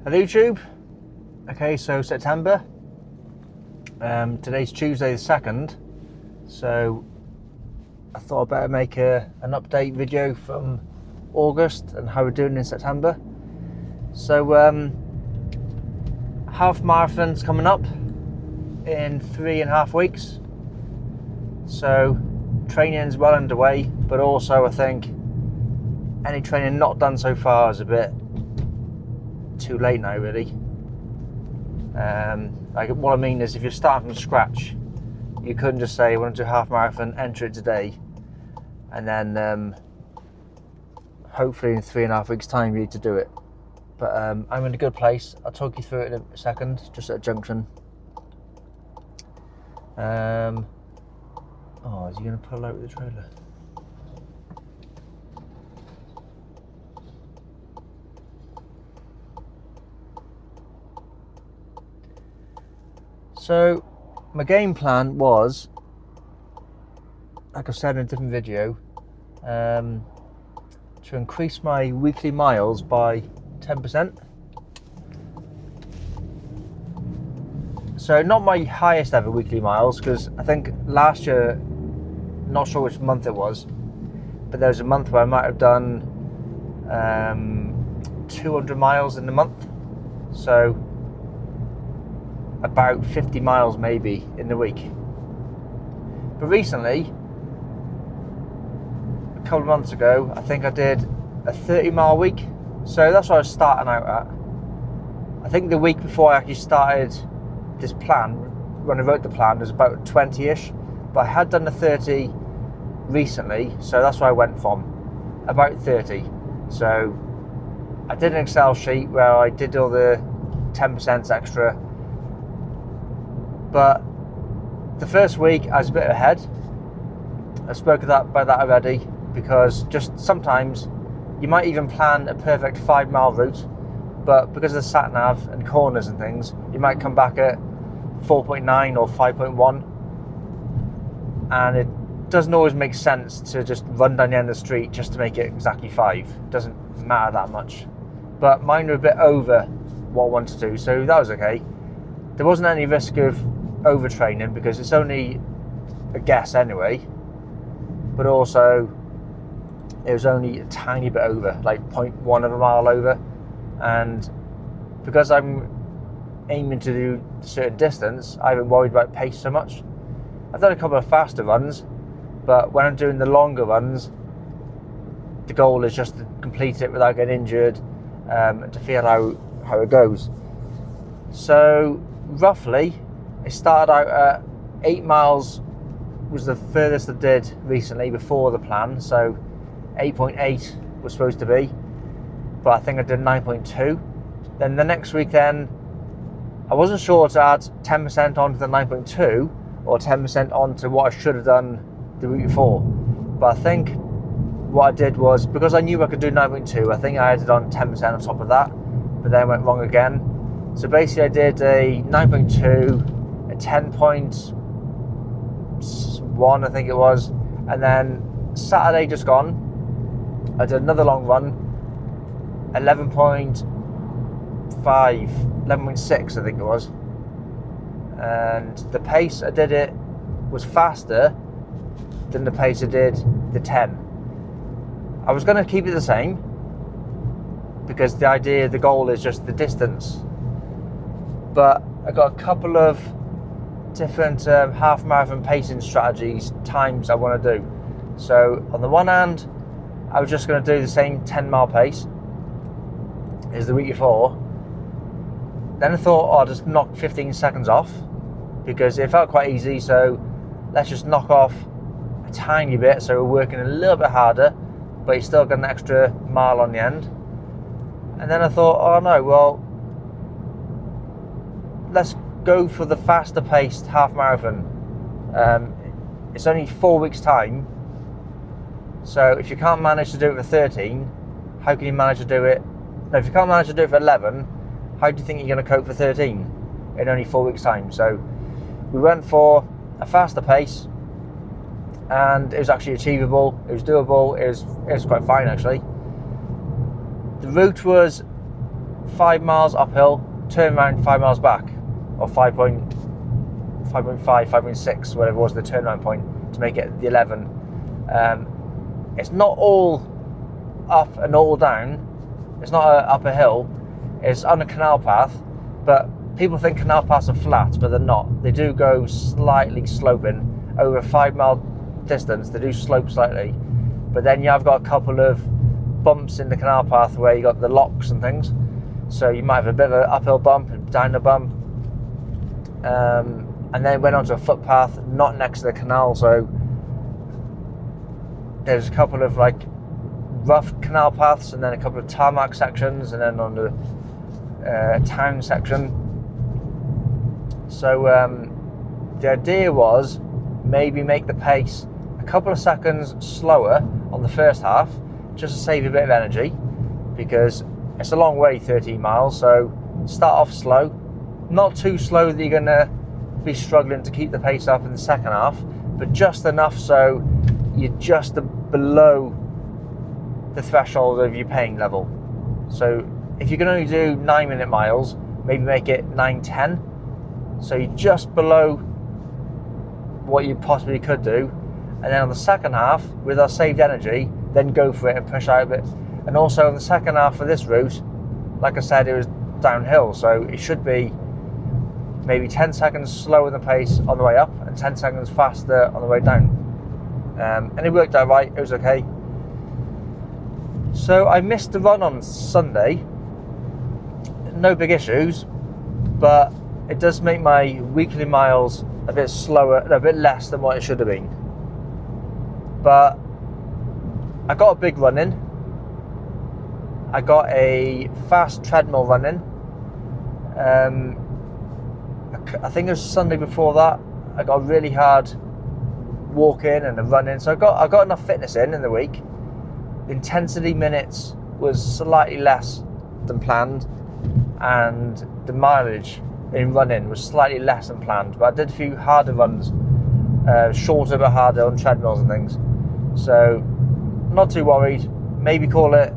Hello YouTube. Okay, so September. Today's Tuesday the 2nd. So I thought I'd better make an update video from August and how we're doing in September. So half marathon's coming up in 3.5 weeks. So training's well underway, but also I think any training not done so far is a bit too late now, really. Like what I mean is, if you're starting from scratch, you couldn't just say I want to do half marathon, enter it today, and then hopefully in 3.5 weeks time you need to do it. But I'm in a good place. I'll talk you through it in a second, just at a junction. Oh, is he going to pull out with the trailer? So my game plan was, like I said in a different video, to increase my weekly miles by 10%. So not my highest ever weekly miles, because I think last year, not sure which month it was, but there was a month where I might have done 200 miles in the month. So about 50 miles maybe in the week. But recently, a couple of months ago, I think I did a 30-mile week. So that's what I was starting out at. I think the week before I actually started this plan, when I wrote the plan, it was about 20-ish. But I had done the 30 recently, so that's where I went from, about 30. So I did an Excel sheet where I did all the 10% extra. But the first week I was a bit ahead. I spoke about that already, because just sometimes you might even plan a perfect 5-mile route, but because of the sat nav and corners and things, you might come back at 4.9 or 5.1, and it doesn't always make sense to just run down the end of the street just to make it exactly 5. It doesn't matter that much. But mine were a bit over what I wanted to do, so that was okay. There wasn't any risk of overtraining because it's only a guess anyway, but also it was only a tiny bit over, like 0.1 of a mile over, and because I'm aiming to do a certain distance, I haven't worried about pace so much. I've done a couple of faster runs, but when I'm doing the longer runs, the goal is just to complete it without getting injured, and to feel how it goes. So roughly, it started out at 8 miles was the furthest I did recently before the plan, so 8.8 was supposed to be, but I think I did 9.2. Then the next week then, I wasn't sure to add 10% onto the 9.2 or 10% onto what I should have done the week before, but I think what I did was, because I knew I could do 9.2, I think I added on 10% on top of that, but then I went wrong again. So basically I did a 9.2, a 10.1 I think it was, and then Saturday just gone, I did another long run, 11.5, 11.6 I think it was, and the pace I did it was faster than the pace I did the 10. I was going to keep it the same, because the goal is just the distance, but I got a couple of different half marathon pacing strategies, times I want to do. So on the one hand, I was just going to do the same 10-mile pace as the week before. Then I thought, I'll just knock 15 seconds off, because it felt quite easy, so let's just knock off a tiny bit, so we're working a little bit harder, but you still got an extra mile on the end. And then I thought, oh no, well, let's go for the faster paced half marathon. It's only 4 weeks time, so if you can't manage to do it for 13, how can you manage to do it? No, if you can't manage to do it for 11, how do you think you're going to cope for 13 in only 4 weeks time? So we went for a faster pace, and it was actually achievable, it was doable, it was quite fine actually. The route was 5 miles uphill, turn around 5 miles back, or 5.5, 5.6, whatever was the turnaround point to make it the 11. It's not all up and all down. It's not up a hill. It's on a canal path, but people think canal paths are flat, but they're not. They do go slightly sloping. Over a 5 mile distance, they do slope slightly, but then you have got a couple of bumps in the canal path where you got the locks and things, so you might have a bit of an uphill bump and down a bump, and then went onto a footpath not next to the canal, so there's a couple of like rough canal paths and then a couple of tarmac sections and then on the town section. So the idea was maybe make the pace a couple of seconds slower on the first half, just to save a bit of energy, because it's a long way, 13 miles, so start off slow, not too slow that you're going to be struggling to keep the pace up in the second half, but just enough so you're just below the threshold of your pain level. So if you can only do 9-minute miles, maybe make it 9:10, so you're just below what you possibly could do, and then on the second half with our saved energy, then go for it and push out a bit. And also in the second half of this route, like I said, it was downhill, so it should be maybe 10 seconds slower than pace on the way up and 10 seconds faster on the way down, and it worked out right. It was okay. So I missed the run on Sunday, no big issues, but it does make my weekly miles a bit slower, a bit less than what it should have been. But I got a big run in. I got a fast treadmill run in. I think it was Sunday before that. I got a really hard walk in and a run in. So I got enough fitness in the week. The intensity minutes was slightly less than planned, and the mileage in running was slightly less than planned, but I did a few harder runs, shorter but harder on treadmills and things, so not too worried. Maybe call it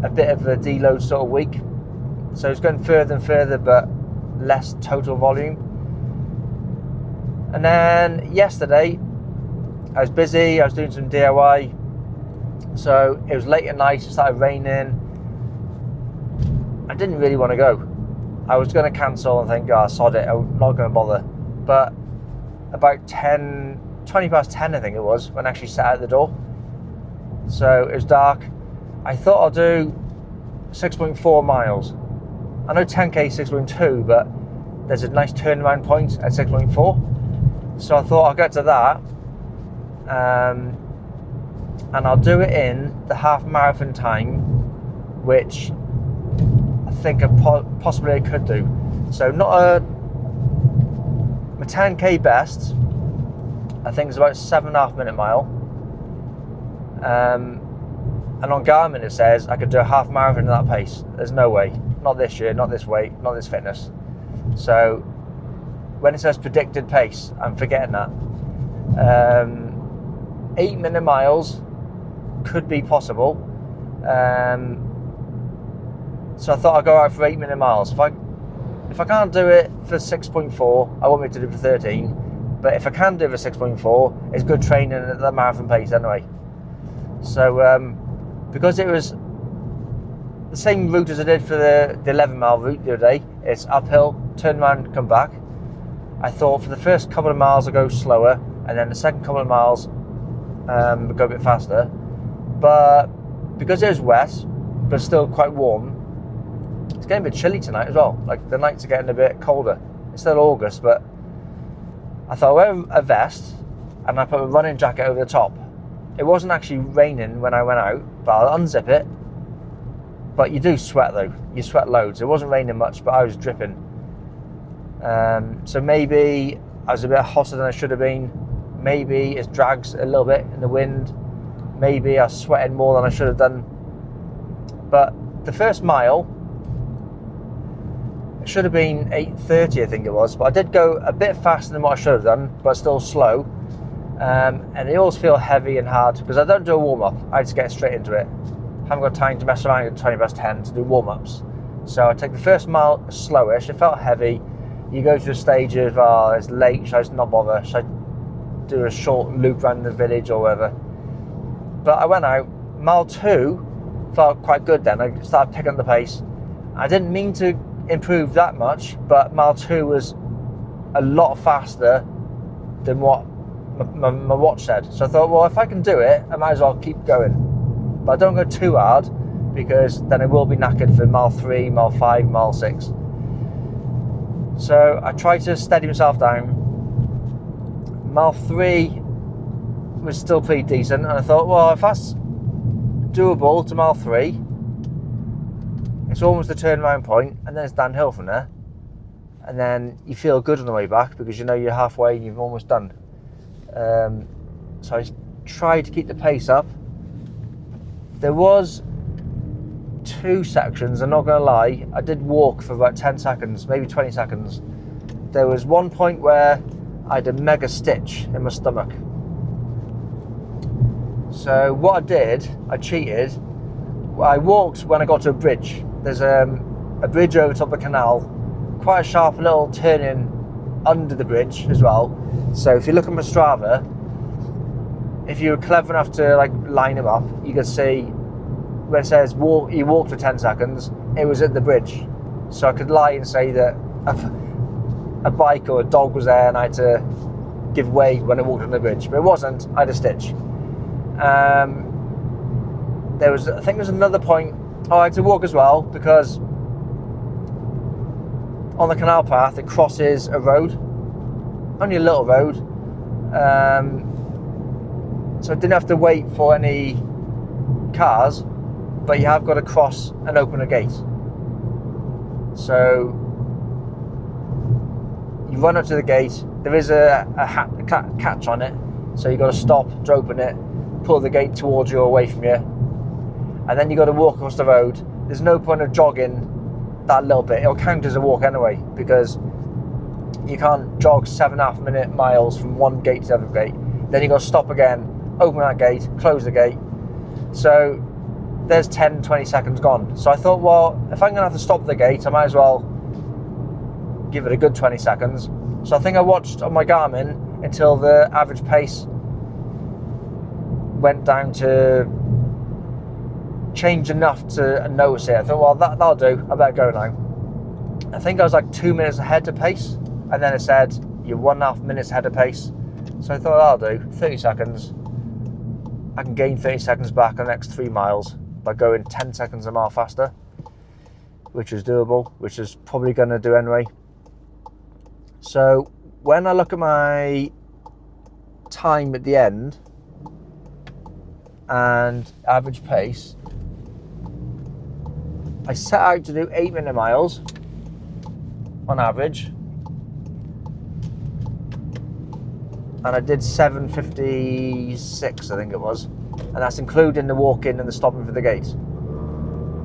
a bit of a deload sort of week, so it's going further and further but less total volume. And then yesterday I was busy, I was doing some DIY, so it was late at night, it started raining. I didn't really want to go. I was going to cancel and think, sod it, I'm not going to bother. But about 20 past 10 I think it was, when I actually sat out the door. So it was dark. I thought I'll do 6.4 miles. I know 10k 6.2, but there's a nice turnaround point at 6.4. So I thought I'll get to that. And I'll do it in the half marathon time, which I think possibly I could do. So my 10k best, I think is about 7.5 minute mile. And on Garmin it says I could do a half marathon at that pace. There's no way. Not this year, not this weight, not this fitness. So when it says predicted pace, I'm forgetting that. 8-minute miles could be possible. So I thought I'd go out for 8-minute miles. If I can't do it for 6.4, I won't be able to do it for 13. But if I can do it for 6.4, it's good training at the marathon pace anyway. So because it was the same route as I did for the 11-mile route the other day, it's uphill, turn around, come back. I thought for the first couple of miles I'll go slower, and then the second couple of miles go a bit faster. But because it was wet, but still quite warm, it's getting a bit chilly tonight as well. Like the nights are getting a bit colder. It's still August, but I thought I'll wear a vest and I put a running jacket over the top. It wasn't actually raining when I went out, but I'll unzip it. But you do sweat though. You sweat loads. It wasn't raining much, but I was dripping. So maybe I was a bit hotter than I should have been. Maybe it drags a little bit in the wind. Maybe I was sweating more than I should have done. But the first mile, it should have been 8:30 I think it was, but I did go a bit faster than what I should have done, but still slow. And they always feel heavy and hard because I don't do a warm-up. I just get straight into it. I haven't got time to mess around at 20 past 10 to do warm-ups. So I take the first mile slowish. It felt heavy. You go through the stage of, it's late, should I just not bother? Should I do a short loop around the village or whatever? But I went out. Mile 2 felt quite good then. I started picking up the pace. I didn't mean to improve that much, but mile 2 was a lot faster than what my watch said. So I thought, well, if I can do it, I might as well keep going. But I don't go too hard, because then I will be knackered for mile 3, mile 5, mile 6. So I tried to steady myself down. Mile 3 was still pretty decent, and I thought, well, if that's doable to mile 3, it's almost the turnaround point, and then it's downhill from there. And then you feel good on the way back, because you know you're halfway and you've almost done. So I tried to keep the pace up. There was 2 sections, I'm not going to lie, I did walk for about 10 seconds, maybe 20 seconds. There was one point where I had a mega stitch in my stomach. So what I did, I cheated. I walked when I got to a bridge. There's a bridge over top of the canal, quite a sharp little turning under the bridge as well. So if you look at my Strava, if you were clever enough to like line them up, you could see where it says you walked for 10 seconds, it was at the bridge. So I could lie and say that a bike or a dog was there and I had to give way when I walked on the bridge, but it wasn't. I had a stitch. I think there was another point. I had to walk as well, because on the canal path it crosses a road, only a little road, so I didn't have to wait for any cars, but you have got to cross and open a gate. So you run up to the gate, there is a catch on it, so you've got to stop to open it, pull the gate towards you or away from you, and then you've got to walk across the road. There's no point of jogging that little bit. It'll count as a walk anyway, because you can't jog 7.5 minute miles from one gate to the other gate. Then you've got to stop again, open that gate, close the gate. So there's 10-20 seconds gone. So I thought, well, if I'm going to have to stop the gate, I might as well give it a good 20 seconds. So I think I watched on my Garmin until the average pace went down to change enough to notice it. I thought, well, that'll do. I better go now. I think I was like 2 minutes ahead of pace, and then it said you're 1.5 minutes ahead of pace. So I thought, that'll do. 30 seconds. I can gain 30 seconds back on the next 3 miles by going 10 seconds a mile faster, which is doable, which is probably going to do anyway. So when I look at my time at the end and average pace, I set out to do 8-minute miles on average, and I did 7:56, I think it was, and that's including the walk-in and the stopping for the gate.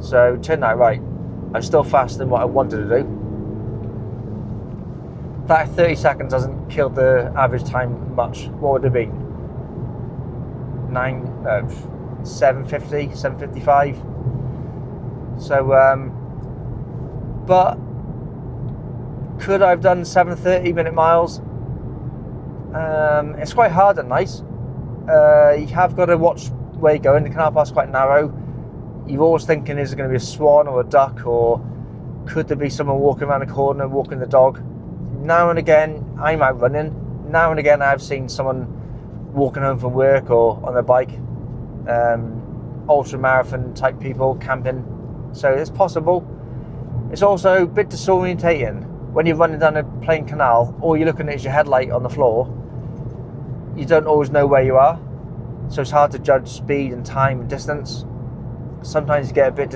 So it turned out right, I'm still faster than what I wanted to do. That 30 seconds hasn't killed the average time much. What would it be? 7:50, 7:55. So, but could I have done 7:30-minute miles? It's quite hard at night. You have got to watch where you're going. The canal path's quite narrow. You're always thinking, is it going to be a swan or a duck, or could there be someone walking around the corner walking the dog? Now and again, I'm out running. Now and again, I've seen someone walking home from work or on their bike. Ultra marathon type people camping. So it's possible. It's also a bit disorientating when you're running down a plain canal. All you're looking at is your headlight on the floor. You don't always know where you are, so it's hard to judge speed and time and distance. Sometimes you get a bit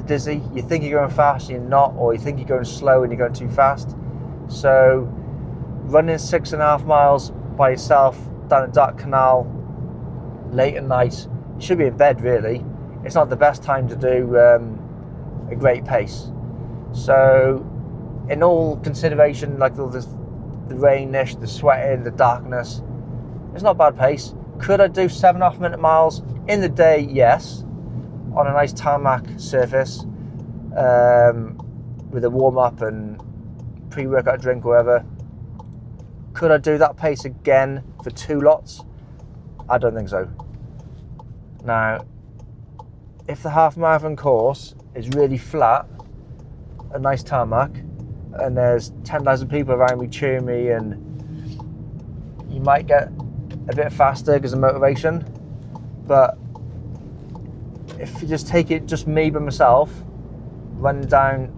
dizzy. You think you're going fast and you're not, or you think you're going slow and you're going too fast. So running 6.5 miles by yourself down a dark canal late at night, you should be in bed really. It's not the best time to do a great pace. So in all consideration, like all the rainish, the sweating, the darkness, it's not a bad pace. Could I do 7.5 minute miles in the day? Yes, on a nice tarmac surface. with a warm-up and pre-workout drink or whatever. Could I do that pace again for 2 lots? I don't think so. Now, if the half marathon course is really flat, a nice tarmac, and there's 10,000 people around me cheering me, and you might get a bit faster because of motivation, but if you just take it, just me by myself, running down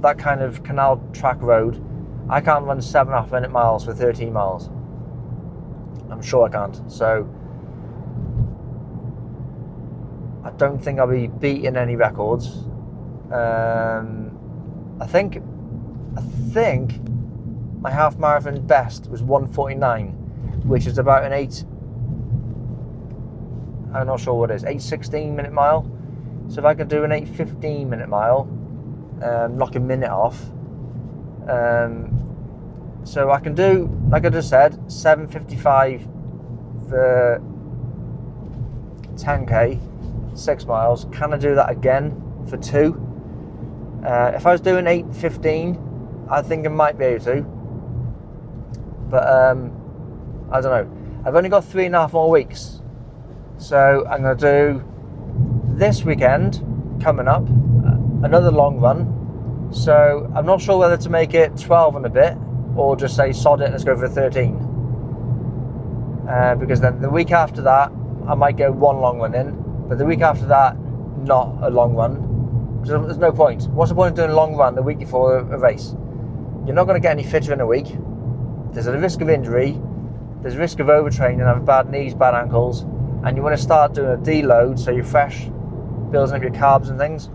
that kind of canal track road, I can't run 7.5 minute miles for 13 miles. I'm sure I can't. So I don't think I'll be beating any records. I think my half marathon best was 1:49, which is about an 8. I'm not sure what it is, 8:16 minute mile. So if I can do an 8:15 minute mile, knock a minute off. So I can do, like I just said, 7:55 for 10k, 6 miles. Can I do that again for 2? If I was doing 8:15, I think I might be able to. But I don't know. I've only got 3.5 more weeks. So I'm going to do this weekend coming up, another long run. So I'm not sure whether to make it 12 and a bit or just say sod it, let's go for 13. Because then the week after that, I might go 1 long run in, but the week after that, not a long run. So there's no point. What's the point of doing a long run the week before a race? You're not going to get any fitter in a week. There's a risk of injury. There's a risk of overtraining, having bad knees, bad ankles, and you want to start doing a deload so you're fresh, building up your carbs and things.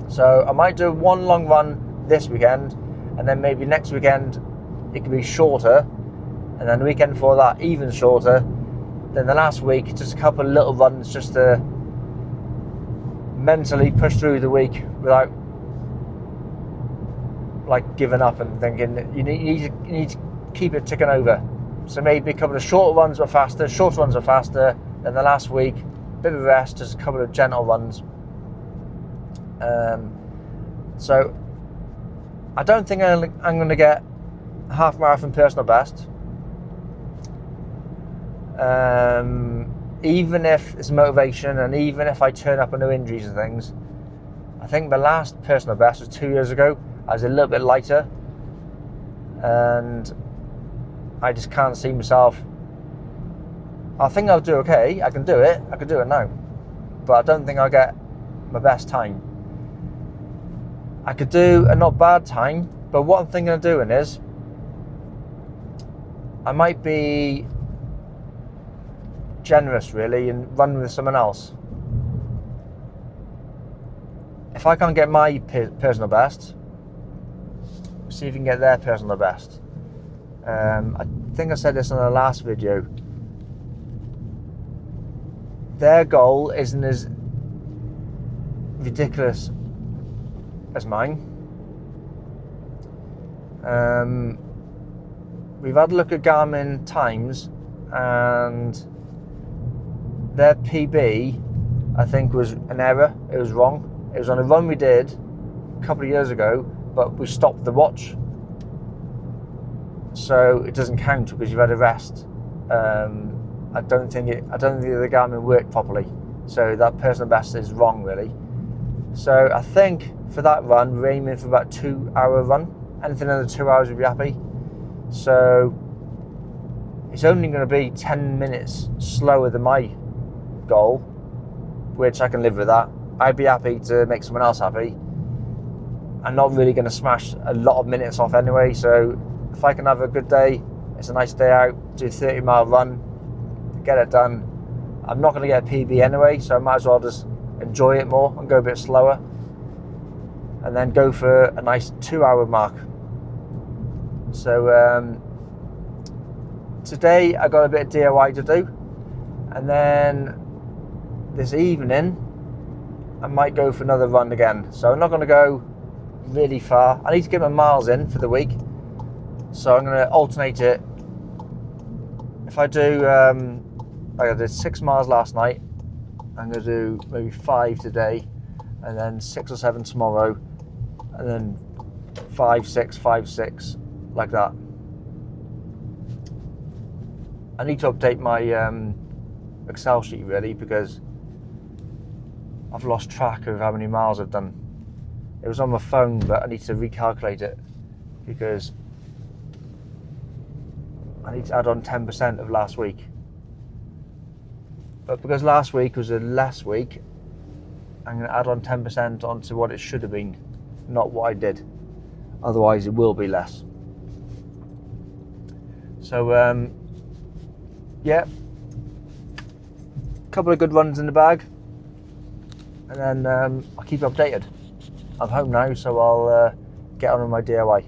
So I might do 1 long run this weekend, and then maybe next weekend it could be shorter, and then the weekend before that even shorter. Then the last week, just a couple of little runs just to mentally push through the week without like giving up and thinking you need to keep it ticking over. So maybe a couple of shorter runs were faster, then the last week, bit of a rest, just a couple of gentle runs. So I don't think I'm going to get half marathon personal best. Even if it's motivation and even if I turn up with no injuries and things. I think my last personal best was 2 years ago. I was a little bit lighter and I just can't see myself. I think I'll do okay. I can do it now, but I don't think I'll get my best time. I could do a not bad time, but what I'm thinking of doing is I might be generous really and run with someone else. If I can't get my personal best, see if you can get their personal best. I think I said this in the last video. Their goal isn't as ridiculous as mine. We've had a look at Garmin times, and their PB I think was an error. It was wrong. It was on a run we did a couple of years ago, but we stopped the watch, so it doesn't count because you've had a rest. I don't think the Garmin worked properly, so that personal best is wrong really. So I think for that run we're aiming for about 2 hour run. Anything under 2 hours would be happy. So it's only going to be 10 minutes slower than my goal, which I can live with that. I'd be happy to make someone else happy. I'm not really going to smash a lot of minutes off anyway, so if I can have a good day, it's a nice day out, do a 30-mile run, get it done. I'm not going to get a PB anyway, so I might as well just enjoy it more and go a bit slower, and then go for a nice 2 hour mark. So today I got a bit of DIY to do, and then this evening I might go for another run again. So I'm not going to go really far. I need to get my miles in for the week, so I'm going to alternate it. If I do like I did 6 miles last night, I'm going to do maybe 5 today, and then 6 or 7 tomorrow, and then 5, 6, 5, 6, like that. I need to update my Excel sheet really, because I've lost track of how many miles I've done. It was on my phone, but I need to recalculate it because I need to add on 10% of last week. But because last week was a less week, I'm going to add on 10% onto what it should have been, not what I did. Otherwise it will be less. So yeah, a couple of good runs in the bag, and then I'll keep you updated. I'm home now, so I'll get on with my DIY.